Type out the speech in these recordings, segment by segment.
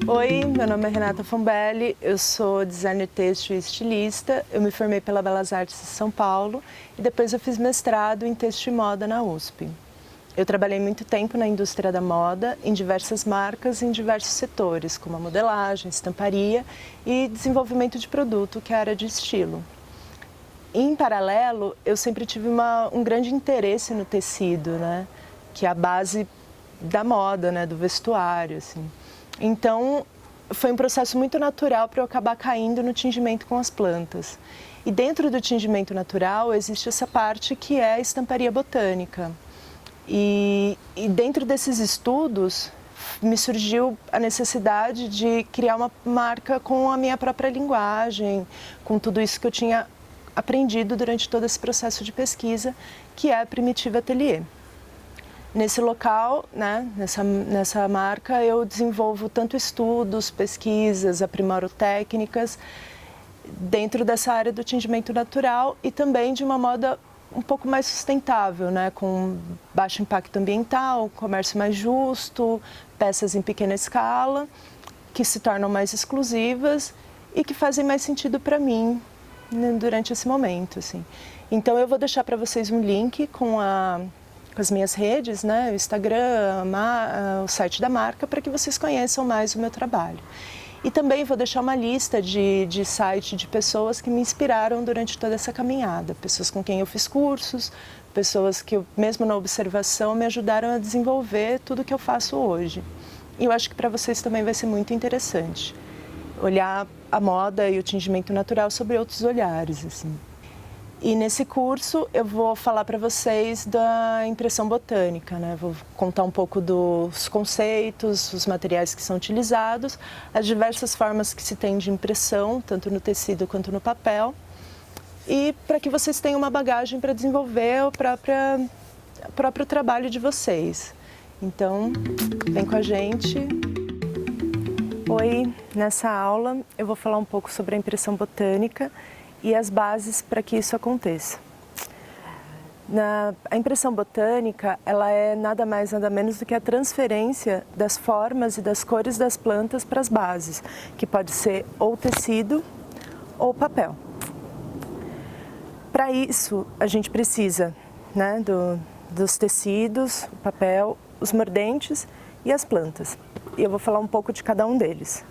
Oi, meu nome é Renata Fombelli, eu sou designer têxtil e estilista. Eu me formei pela Belas Artes de São Paulo e depois eu fiz mestrado em têxtil e moda na USP. Eu trabalhei muito tempo na indústria da moda, em diversas marcas e em diversos setores, como a modelagem, estamparia e desenvolvimento de produto, que é a área de estilo. Em paralelo, eu sempre tive um grande interesse no tecido, né? Que é a base da moda, né? Do vestuário, assim. Então, foi um processo muito natural para eu acabar caindo no tingimento com as plantas. E dentro do tingimento natural existe essa parte que é a estamparia botânica. E dentro desses estudos me surgiu a necessidade de criar uma marca com a minha própria linguagem, com tudo isso que eu tinha aprendido durante todo esse processo de pesquisa, que é a Primitiva Atelier. Nesse local, né, nessa marca, eu desenvolvo tanto estudos, pesquisas, aprimoro técnicas dentro dessa área do tingimento natural e também de uma moda um pouco mais sustentável, né, com baixo impacto ambiental, comércio mais justo, peças em pequena escala, que se tornam mais exclusivas e que fazem mais sentido para mim, né, durante esse momento, assim. Então eu vou deixar para vocês um link com as minhas redes, né, o Instagram, o site da marca, para que vocês conheçam mais o meu trabalho. E também vou deixar uma lista de site de pessoas que me inspiraram durante toda essa caminhada. Pessoas com quem eu fiz cursos, pessoas que, mesmo na observação, me ajudaram a desenvolver tudo que eu faço hoje. E eu acho que para vocês também vai ser muito interessante olhar a moda e o tingimento natural sobre outros olhares, assim. E nesse curso eu vou falar para vocês da impressão botânica, né? Vou contar um pouco dos conceitos, os materiais que são utilizados, as diversas formas que se tem de impressão, tanto no tecido quanto no papel, e para que vocês tenham uma bagagem para desenvolver o próprio trabalho de vocês. Então, vem com a gente. Oi, nessa aula eu vou falar um pouco sobre a impressão botânica e as bases para que isso aconteça. A impressão botânica, ela é nada mais nada menos do que a transferência das formas e das cores das plantas para as bases, que pode ser ou tecido ou papel. Para isso, a gente precisa, né, dos tecidos, o papel, os mordentes e as plantas. E eu vou falar um pouco de cada um deles.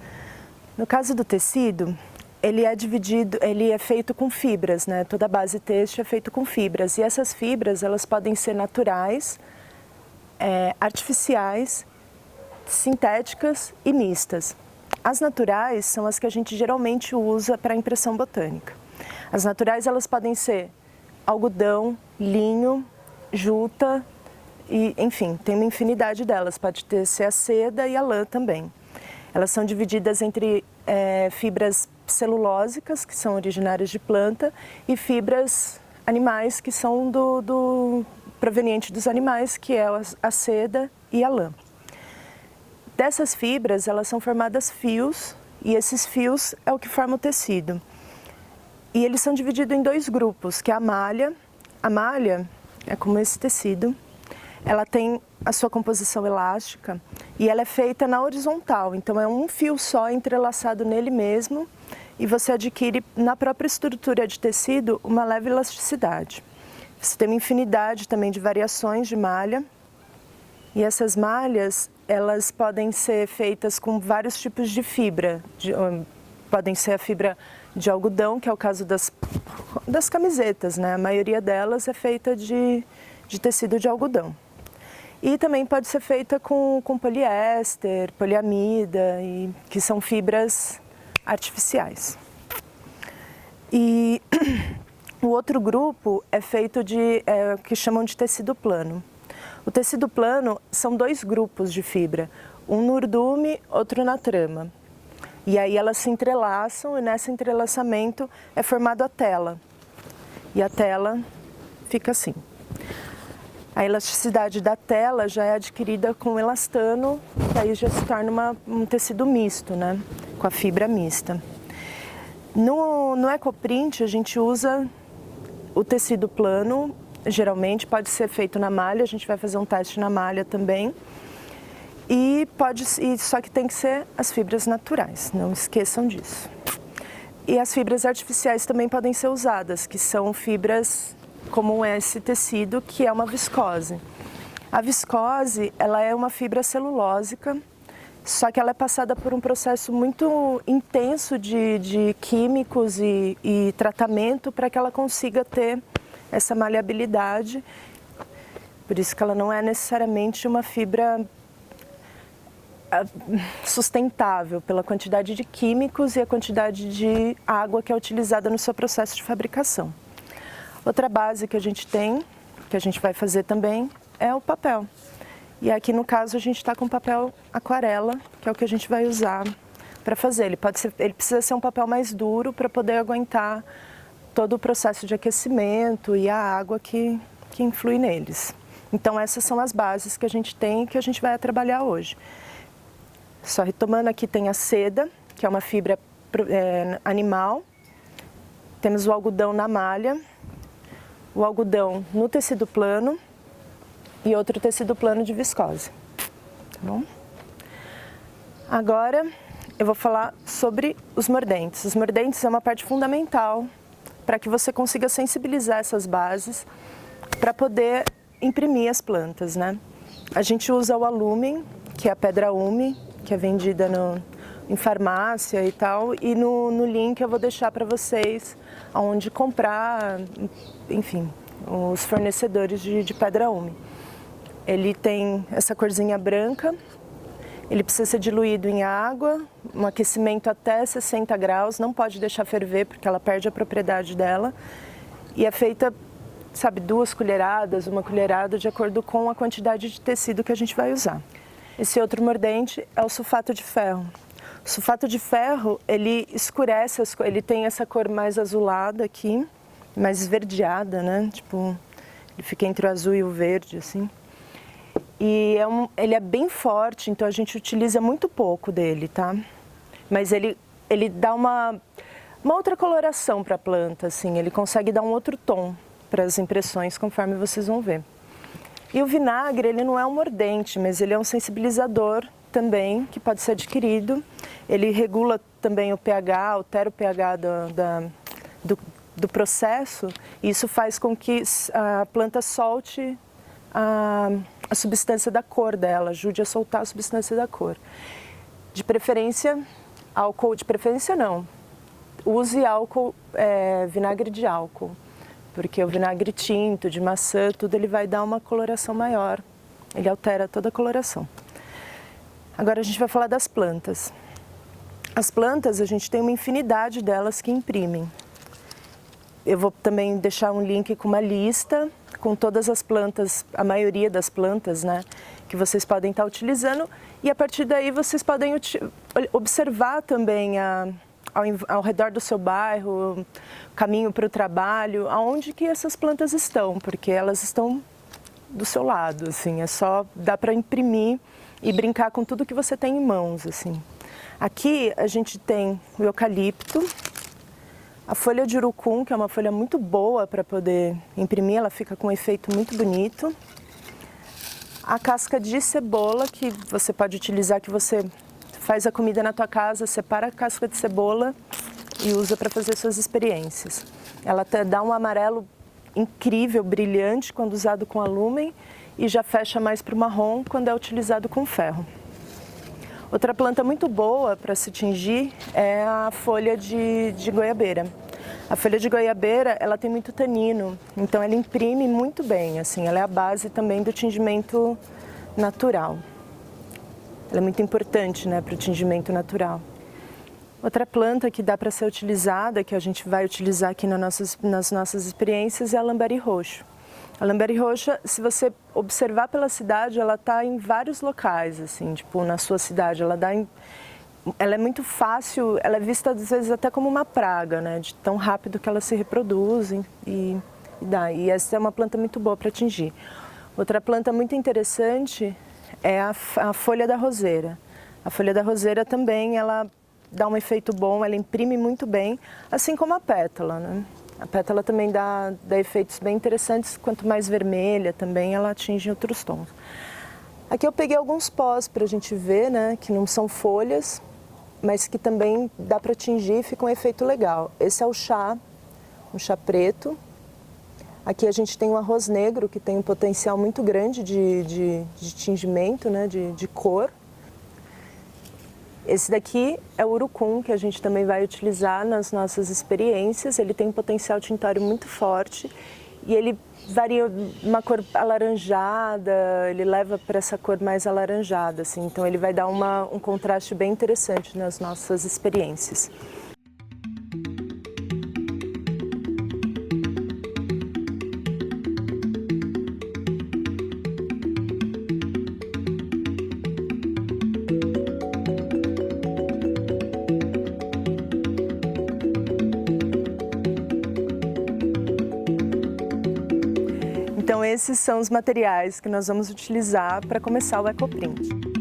No caso do tecido, ele é feito com fibras, né? Toda a base têxtil é feita com fibras. E essas fibras, elas podem ser naturais, artificiais, sintéticas e mistas. As naturais são as que a gente geralmente usa para impressão botânica. As naturais, elas podem ser algodão, linho, juta, e, enfim, tem uma infinidade delas. Pode ser a seda e a lã também. Elas são divididas entre fibras celulósicas, que são originárias de planta, e fibras animais, que são provenientes dos animais, que é a seda e a lã. Dessas fibras, elas são formadas fios, e esses fios é o que forma o tecido. E eles são divididos em dois grupos, que é a malha. A malha é como esse tecido. Ela tem a sua composição elástica e ela é feita na horizontal, então é um fio só entrelaçado nele mesmo e você adquire na própria estrutura de tecido uma leve elasticidade. Você tem uma infinidade também de variações de malha e essas malhas, elas podem ser feitas com vários tipos de fibra. Podem ser a fibra de algodão, que é o caso das camisetas, né? A maioria delas é feita de tecido de algodão. E também pode ser feita com poliéster, poliamida, que são fibras artificiais. E o outro grupo é feito que chamam de tecido plano. O tecido plano são dois grupos de fibra, um no urdume, outro na trama. E aí elas se entrelaçam e nesse entrelaçamento é formado a tela. E a tela fica assim. A elasticidade da tela já é adquirida com elastano, que aí já se torna um tecido misto, né? Com a fibra mista. No ecoprint a gente usa o tecido plano, geralmente pode ser feito na malha, a gente vai fazer um teste na malha também. Só que tem que ser as fibras naturais, não esqueçam disso. E as fibras artificiais também podem ser usadas, que são fibras como esse tecido, que é uma viscose. A viscose, ela é uma fibra celulósica, só que ela é passada por um processo muito intenso de químicos e tratamento para que ela consiga ter essa maleabilidade. Por isso que ela não é necessariamente uma fibra sustentável, pela quantidade de químicos e a quantidade de água que é utilizada no seu processo de fabricação. Outra base que a gente tem, que a gente vai fazer também, é o papel. E aqui no caso a gente está com papel aquarela, que é o que a gente vai usar para fazer. Ele precisa ser um papel mais duro para poder aguentar todo o processo de aquecimento e a água que influi neles. Então essas são as bases que a gente tem e que a gente vai trabalhar hoje. Só retomando, aqui tem a seda, que é uma fibra animal. Temos o algodão na malha, o algodão no tecido plano e outro tecido plano de viscose. Tá bom? Agora eu vou falar sobre os mordentes. Os mordentes é uma parte fundamental para que você consiga sensibilizar essas bases para poder imprimir as plantas, né? A gente usa o alumínio, que é a pedra ume, que é vendida em farmácia e tal, e no link eu vou deixar para vocês onde comprar, enfim, os fornecedores de pedra ume. Ele tem essa corzinha branca, ele precisa ser diluído em água, um aquecimento até 60 graus, não pode deixar ferver porque ela perde a propriedade dela, e é feita, sabe, 2 colheradas, 1 colherada, de acordo com a quantidade de tecido que a gente vai usar. Esse outro mordente é o sulfato de ferro. O sulfato de ferro, ele escurece, ele tem essa cor mais azulada aqui, mais esverdeada, né? Tipo, ele fica entre o azul e o verde, assim. E ele é bem forte, então a gente utiliza muito pouco dele, tá? Mas ele dá uma outra coloração para a planta, assim, ele consegue dar um outro tom para as impressões, conforme vocês vão ver. E o vinagre, ele não é um mordente, mas ele é um sensibilizador também, que pode ser adquirido. Ele regula também o pH, altera o pH do processo, e isso faz com que a planta solte a substância da cor dela, ajude a soltar a substância da cor. De preferência, álcool, de preferência não, use álcool, vinagre de álcool, porque o vinagre tinto, de maçã, tudo ele vai dar uma coloração maior, ele altera toda a coloração. Agora a gente vai falar das plantas. As plantas, a gente tem uma infinidade delas que imprimem. Eu vou também deixar um link com uma lista com todas as plantas, a maioria das plantas, né, que vocês podem estar utilizando, e a partir daí vocês podem observar também ao redor do seu bairro, caminho para o trabalho, aonde que essas plantas estão, porque elas estão do seu lado, assim, dá para imprimir e brincar com tudo que você tem em mãos, assim. Aqui a gente tem o eucalipto, a folha de urucum, que é uma folha muito boa para poder imprimir, ela fica com um efeito muito bonito. A casca de cebola, que você pode utilizar, que você faz a comida na tua casa, separa a casca de cebola e usa para fazer suas experiências. Ela dá um amarelo incrível, brilhante, quando usado com alumínio, e já fecha mais para o marrom quando é utilizado com ferro. Outra planta muito boa para se tingir é a folha de goiabeira. A folha de goiabeira, ela tem muito tanino, então ela imprime muito bem, assim, ela é a base também do tingimento natural. Ela é muito importante, né, para o tingimento natural. Outra planta que dá para ser utilizada, que a gente vai utilizar aqui nas nossas experiências, é a lambari roxo. A lambari roxa, se você observar pela cidade, ela está em vários locais, assim, tipo, na sua cidade. Ela é muito fácil, ela é vista às vezes até como uma praga, né, de tão rápido que elas se reproduzem e essa é uma planta muito boa para atingir. Outra planta muito interessante é a folha da roseira. A folha da roseira também, ela dá um efeito bom, ela imprime muito bem, assim como a pétala, né? A pétala também dá efeitos bem interessantes, quanto mais vermelha também ela atinge outros tons. Aqui eu peguei alguns pós para a gente ver, né, que não são folhas, mas que também dá para tingir e fica um efeito legal. Esse é o chá, um chá preto. Aqui a gente tem o arroz negro, que tem um potencial muito grande de tingimento, né, de cor. Esse daqui é o urucum, que a gente também vai utilizar nas nossas experiências. Ele tem um potencial tintório muito forte e ele varia uma cor alaranjada, ele leva para essa cor mais alaranjada, assim. Então ele vai dar um contraste bem interessante nas nossas experiências. Então esses são os materiais que nós vamos utilizar para começar o ecoprint.